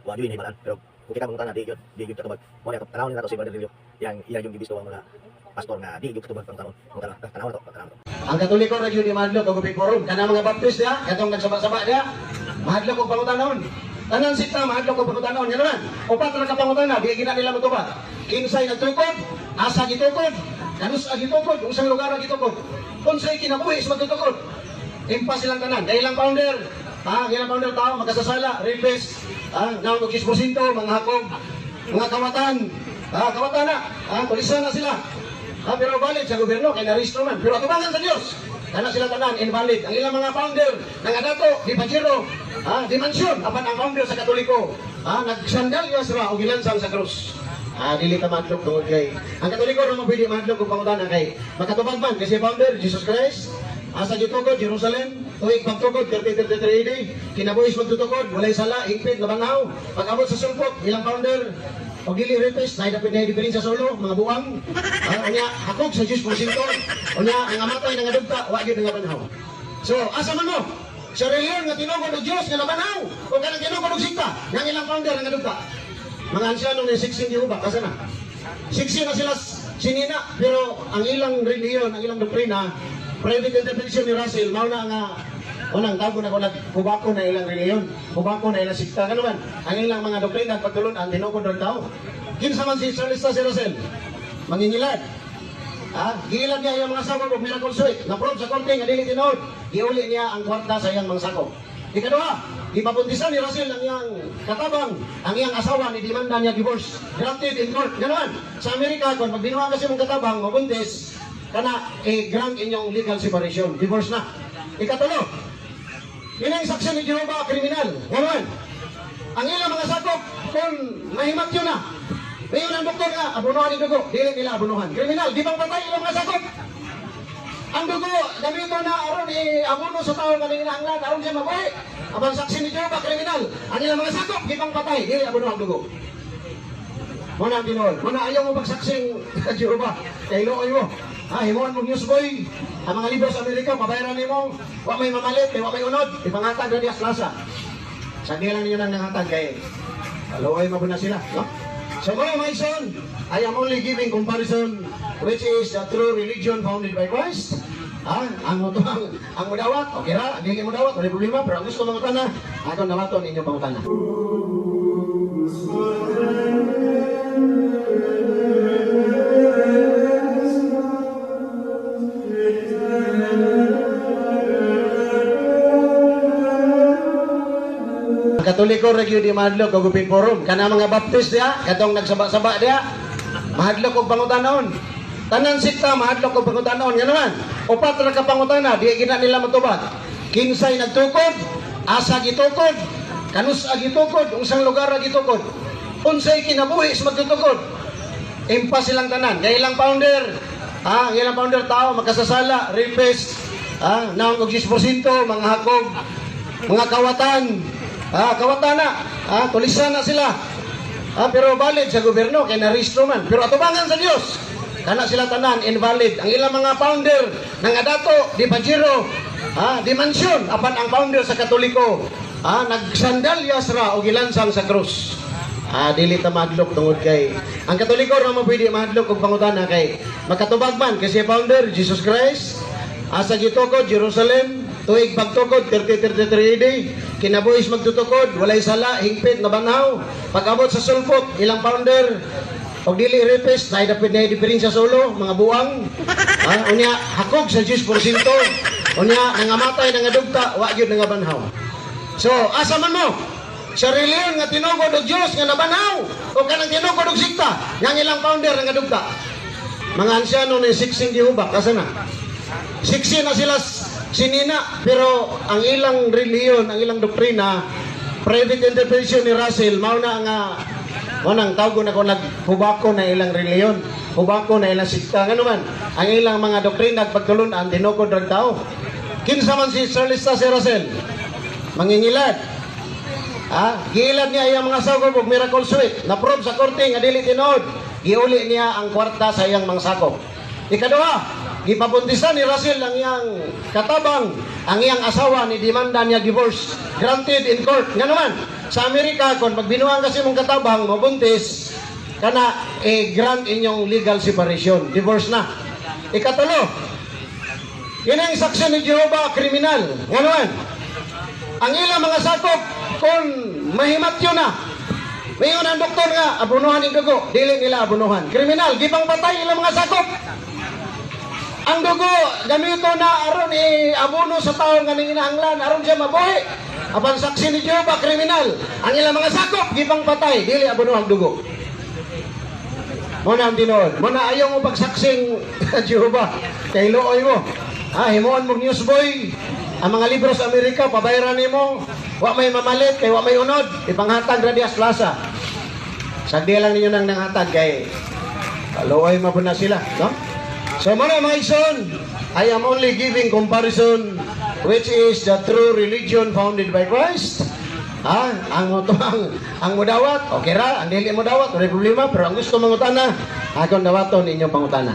wa yun himalan pero kung kita mangutan na di yun katubag mo na tanaw nila to si Brother Lilio yang iya yung gibisto ang mga pastor nga di yun katubag pang tanaw to. Ang Katoliko ra gyud madlok og Gubig Forum kana mga Baptist ya katong nagsaba-saba dia madlok og pangutanon. Tanan sikta madlok og pangutanon ngano man. Upat ra ka pangutana di gina nila matubag. Kinsay nagtukod, asa gitukod, kanus gitukod, unsang lugar gitukod. Unsay kinabuhi sa magtutukod. Impas silang tanan. Dahil lang founder, ilang founder tao magkasasala, rapist, naon og 10%, mga hakog, mga kawatan, kawatan na, pulisan na sila. Pero valid sa gobyerno kay narehistro man. Pero atubangan sa Dios. Kana sila tanan invalid. Ang ilang mga founder ng Adato, di Pajero, di Mansyon, apan ang founder sa Katoliko, nagsandalya sila og gilansang sa krus. Dili ta madlok tungod kay ang Katoliko ra mo pwede madlok kung pangutana kay makatubag man kasi founder Jesus Christ asa gitukod Jerusalem tuig pagtukod 33 AD kinabuhis magtutukod walay sala higpit labanhaw pag-abot sa sulpot ilang founder og dili rapist nay dapat na diferensya sa ulo mga buwang unya hakog sa 10% unya ang amatay nga dugta wa gyud nga banhaw so asa man mo sa reliyon nga tinugod og Dios nga labanhaw o kanang tinugod og sikta nga ilang founder nga dugta mga ansyano ni 16 Jehovah kasi na 16 na sila sinina pero ang ilang reliyon ang ilang doktrina private interpretation ni Russell mao na nga unang tago na ko kubako na ilang reliyon kubako na ilang sikta kano man ang ilang mga doktrina pagtulon ang tinukod ng tao kinsa man si Charles si Russell mangingilad giilan niya yung mga sakop og miracle suit na proof sa korte nga dili tinuod giuli niya ang kwarta sa iyang mga sakop ikaduha ipabuntisan ni Russell ang iyang katabang, ang iyang asawa ni demanda niya divorce. Granted in court. Ganoon. Sa Amerika, kung magbinuha kasi mong katabang, mabuntis, kana, grant inyong legal separation. Divorce na. Ikatulo, yun ang saksi ni Jehovah, kriminal. Ganoon. Ang ilang mga sakop, kung mahimat yun na, mayon ang doktor nga, abunuhan ni dugo, dili nila abunuhan. Kriminal, di bang patay ilang mga sakop? Ang dugo, gamito na aron abuno sa tao kanina ang lan, aron siya mabuhay. Abang saksi ni Jehovah, kriminal. Ang ilang mga sakop, di bang patay, dili abuno ang dugo. Muna ang tinol. Muna ayaw mo magsaksing Jehovah. Kaya iloy mo. Himuan mo newsboy. Ang mga libro sa Amerika, pabayaran ni mo. Huwag may mamalit, huwag may unod. Ipangatag na diya sa plaza. Sabi lang ninyo nang nangatag kay aluay mo na sila. No? So mga son, I am only giving comparison which is the true religion founded by Christ. Ang mudawat, okay ra, hindi mudawat, wala problema, pero ang gusto mga utana, ato nawaton inyong pangutana. Katoliko ra gyud madlok og Gubig Forum kana mga Baptist dia katong nagsaba-saba dia mahadlok og pangutanon tanan sikta mahadlok og pangutanon ngano man upat ra ka pangutana di gina nila matubag kinsay nagtukod asa gitukod kanus gitukod unsang lugar gitukod unsay kinabuhi sa magtutukod impas silang tanan kay ilang founder ilang founder tao magkasasala rapist naon og 10% mga hakog mga kawatan kawatan na, tulisan na sila. Pero valid sa gobyerno, kay narehistro man. Pero atubangan sa Dios, kana sila tanan, invalid. Ang ilang mga founder ng Adato, di Pajero, di Mansyon, apan ang founder sa Katoliko, nagsandalyas ra o gilansang sa krus. Dili ta madlok tungod kay ang Katoliko ra mo pwede madlok og pangutana kay makatubag man kasi founder Jesus Christ asa gitukod Jerusalem tuig pagtukod 33 AD kinabuhis magtutukod walay sala hingpit na banhaw pag-abot sa sulpot ilang founder og dili rapist nay dapat na diferensya sa ulo mga buwang unya hakog sa 10% unya nangamatay nga dugta wa gyud nga banhaw so asa man mo sa reliyon nga tinugod og Dios nga nabanhaw o kanang tinugod og sikta nga ilang founder nga dugta mga ansyano ni 16 Jehovah kasi na 16 na sila sinina pero ang ilang reliyon ang ilang doktrina private interpretation ni Russell mao na nga nang tawgo na ko naghubako na ilang reliyon hubako na ilang sikta ngano man ang ilang mga doktrina pagtulon-an tinugod ra tao kinsa man si Charles si Russell mangingilad giilad niya iyang mga sakop og miracle suit na proof sa korte nga dili tinuod giuli niya ang kwarta sa iyang mga sakop ikaduha gipabuntisan ni Russell ang iyang katabang, ang iyang asawa ni demanda niya divorce, granted in court. Nga naman, sa Amerika kung magbinuang kasi mong katabang mabuntis kana grant inyong legal separation, divorce na. Ikatulo, kinang saksi ni Jehovah kriminal. Ngayon, ang ilang mga sakop kung mahimatyo na, mayon ang doktor nga abunuhan ng dugo, dili nila abunuhan. Kriminal, gipang patay ilang mga sakop. Ang dugo gamito na aron abuno sa tao nga nanginahanglan aron siya mabuhi. Apan saksi ni Jehovah kriminal, ang ilang mga sakop gipang patay, dili abunuhan dugo. Muna ang tinuod. Muna ayaw mo pagsaksing Jehovah. Kay looy mo. Himuon mong newsboy. Ang mga libro sa Amerika, pabayaran mo. Wa may mamalit, kay wa may unod. Ipanghatag na Dias Plaza. Sagdi lang ninyo nang nanghatag kay looy mo na sila. No? So muna mga ison, I am only giving comparison which is the true religion founded by Christ. Ang mudawat, okay ra, ang dili mudawat, wala problema, pero ang gusto mangutana, akong dawaton inyong pangutana.